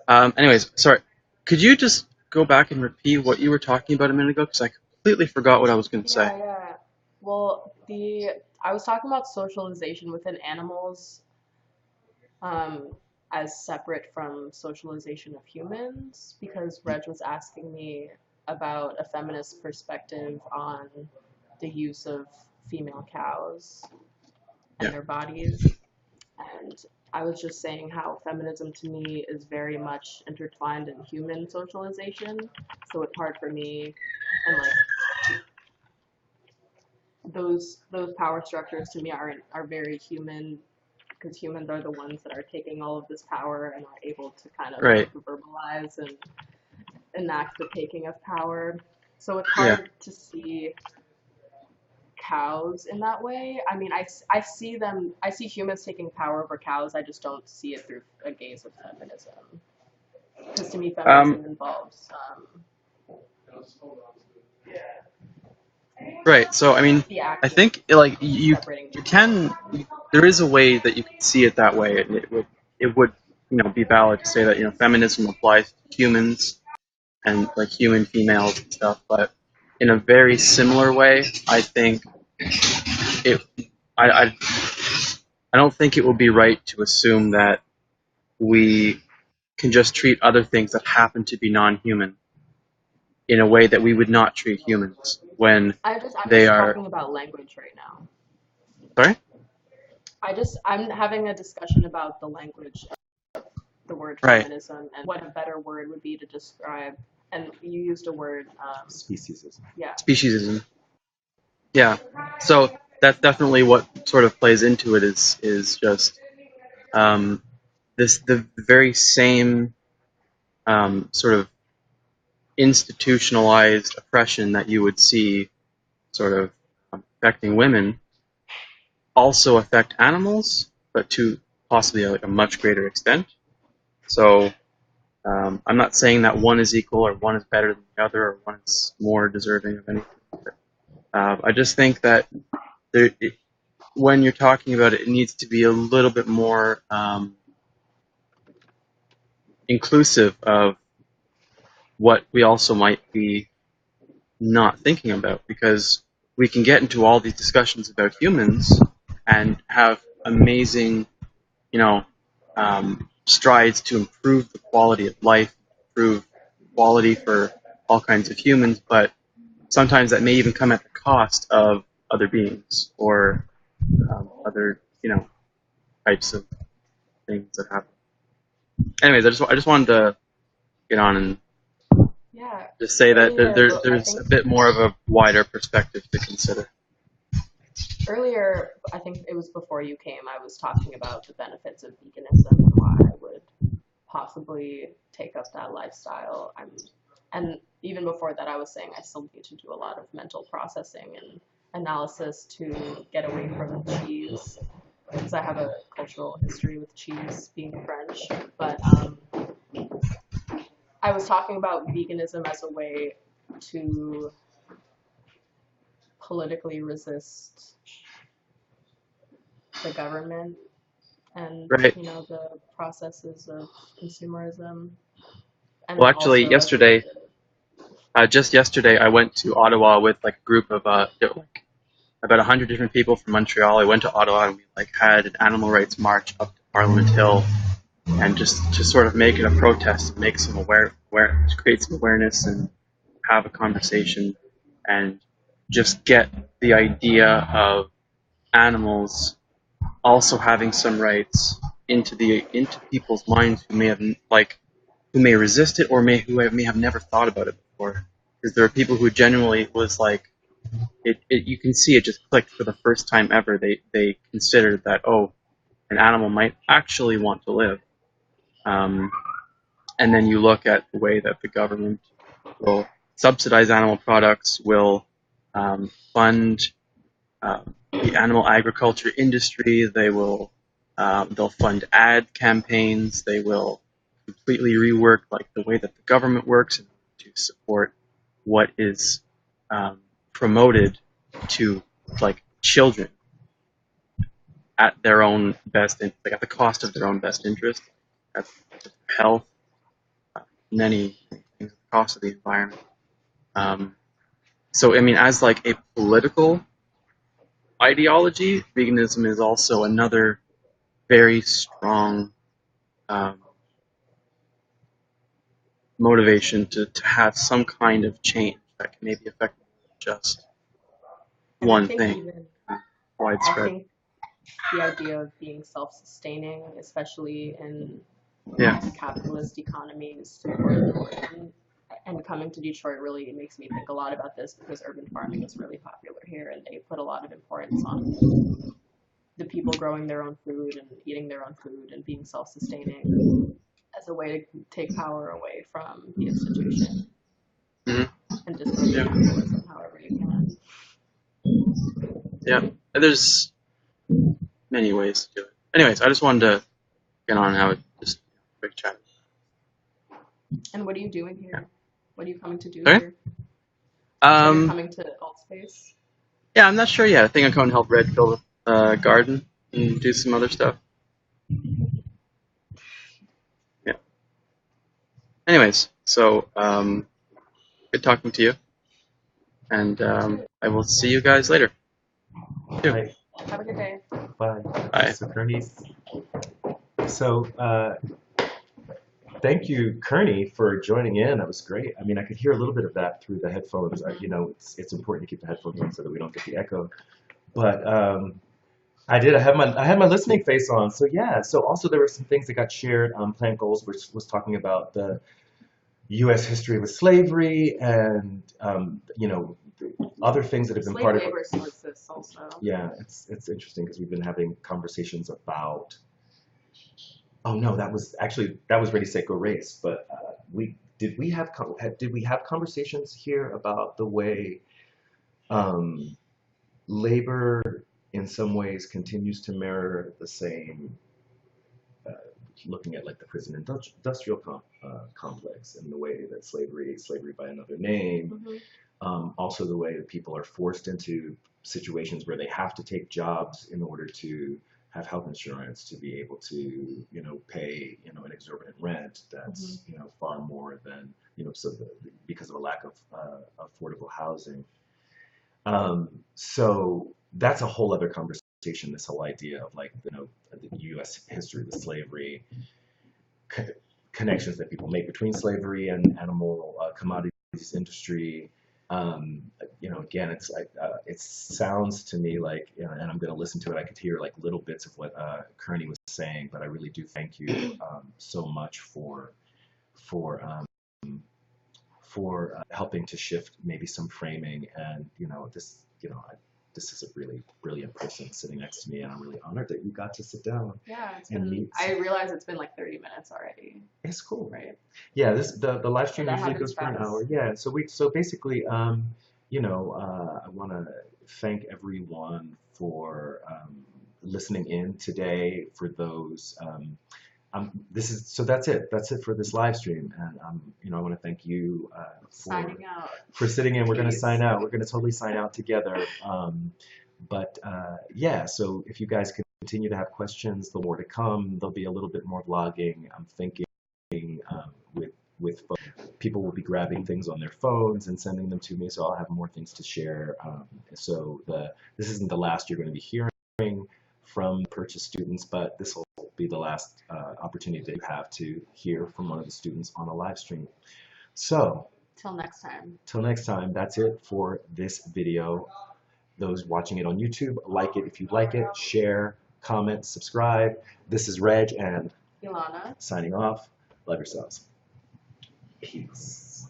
Anyways, sorry. Could you just go back and repeat what you were talking about a minute ago? Because I completely forgot what I was going to say. Yeah. Well, I was talking about socialization within animals, um, as separate from socialization of humans, because Reg was asking me about a feminist perspective on the use of female cows and Yeah. their bodies. And I was just saying how feminism to me is very much intertwined in human socialization. So it's hard for me, and like those power structures to me are very human, because humans are the ones that are taking all of this power and are able to kind of Right. verbalize and enact the taking of power. So it's Yeah. hard to see cows in that way. I mean, I see I see humans taking power over cows. I just don't see it through a gaze of feminism. Because to me, feminism involves Right. So I mean, the act I of think like separating you people. there is a way that you can see it that way, and it would be valid to say that feminism applies to humans and like human females and stuff, but in a very similar way, I think it I I don't think it would be right to assume that we can just treat other things that happen to be non-human in a way that we would not treat humans when I'm they just are. talking about language right now. Sorry? I'm having a discussion about the language of the word Right. feminism and what a better word would be to describe. And you used a word, Speciesism. yeah. Speciesism. Yeah. So that's definitely what sort of plays into it is just the very same sort of institutionalized oppression that you would see sort of affecting women also affect animals, but to possibly like a much greater extent. So I'm not saying that one is equal or one is better than the other or one is more deserving of anything. I just think that when you're talking about it, it needs to be a little bit more inclusive of what we also might be not thinking about, because we can get into all these discussions about humans and have amazing, strides to improve the quality of life, improve quality for all kinds of humans, but sometimes that may even come at the cost of other beings or other, types of things that happen. Anyways, I just wanted to get on and Yeah. just say that Earlier, there's a bit more of a wider perspective to consider. Earlier, I think it was before you came, I was talking about the benefits of veganism and why I would possibly take up that lifestyle. And even before that, I was saying I still need to do a lot of mental processing and analysis to get away from cheese, because I have a cultural history with cheese, being French. But I was talking about veganism as a way to politically resist the government and Right. the processes of consumerism. And Well, then actually, also just yesterday, I went to Ottawa with like a group of about 100 different people from Montreal. I went to Ottawa and we had an animal rights march up to Parliament Hill, and just to sort of make it a protest and make some create some awareness and have a conversation and just get the idea of animals also having some rights into people's minds who may resist it or may have never thought about it before. Because there are people who genuinely was like, you can see it just clicked for the first time ever. They considered that, oh, an animal might actually want to live. And then you look at the way that the government will subsidize animal products, will fund the animal agriculture industry. They'll fund ad campaigns. They will completely rework like the way that the government works to support what is promoted to like children at their own best, at the cost of their own best interest, at health, many things, the cost of the environment. So I mean, as like a political ideology, veganism is also another very strong motivation to have some kind of change that can maybe affect just and I one think thing even widespread. I think the idea of being self-sustaining, especially in Yeah. capitalist economies, is super important. And coming to Detroit really makes me think a lot about this, because urban farming is really popular here, and they put a lot of importance on the people growing their own food and eating their own food and being self-sustaining as a way to take power away from the institution and disrupt capitalism however you can. Yeah. And there's many ways to do it. Anyways, I just wanted to get on and have just a quick chat. And what are you doing here? What are you coming to do Sorry? here? So you're coming to Altspace? Yeah, I'm not sure yet. I think I'm going to help Red fill the garden and do some other stuff. Yeah. Anyways, so good talking to you, and I will see you guys later. Right. Have a good day. Bye. Bye. So thank you, Kearney, for joining in. That was great. I mean, I could hear a little bit of that through the headphones. It's important to keep the headphones on so that we don't get the echo. But I had my listening face on. So yeah. So also there were some things that got shared. Plant Goals was talking about the U.S. history with slavery and other things that have been part of it. Slave labor still exists also. Yeah, it's interesting because we've been having conversations about. Oh no, that was Ready Set Go Race. But did we have conversations here about the way labor in some ways continues to mirror the same. Looking at like the prison industrial complex and the way that slavery by another name, also the way that people are forced into situations where they have to take jobs in order to have health insurance, to be able to pay an exorbitant rent that's far more than because of a lack of affordable housing. So that's a whole other conversation. This whole idea of like the U.S. history with slavery, connections that people make between slavery and animal commodities industry, You know, again, it's like it sounds to me like, you know, and I'm going to listen to it. I could hear like little bits of what Kearney was saying, but I really do thank you so much for helping to shift maybe some framing. And you know, this is a really brilliant person sitting next to me, and I'm really honored that you got to sit down Yeah, it's and been. meet. I realize it's been like 30 minutes already, It's cool. right? Yeah, the live stream That usually happens goes for an fast. hour. Yeah, so basically, you know, I want to thank everyone for listening in today. For those, that's it. That's it for this live stream, and you know, I want to thank you Signing out. for sitting in. We're going to Peace. sign out. We're going to totally sign out together. But yeah, so if you guys continue to have questions, the more to come. There'll be a little bit more vlogging. I'm thinking with people will be grabbing things on their phones and sending them to me, so I'll have more things to share. So this isn't the last you're going to be hearing from purchase students, but this will be the last opportunity that you have to hear from one of the students on a live stream. So Till next time, that's it for this video. Those watching it on YouTube, like it if you like it, share, comment, subscribe. This is Reg and Ilana. signing off. Love yourselves. Peace.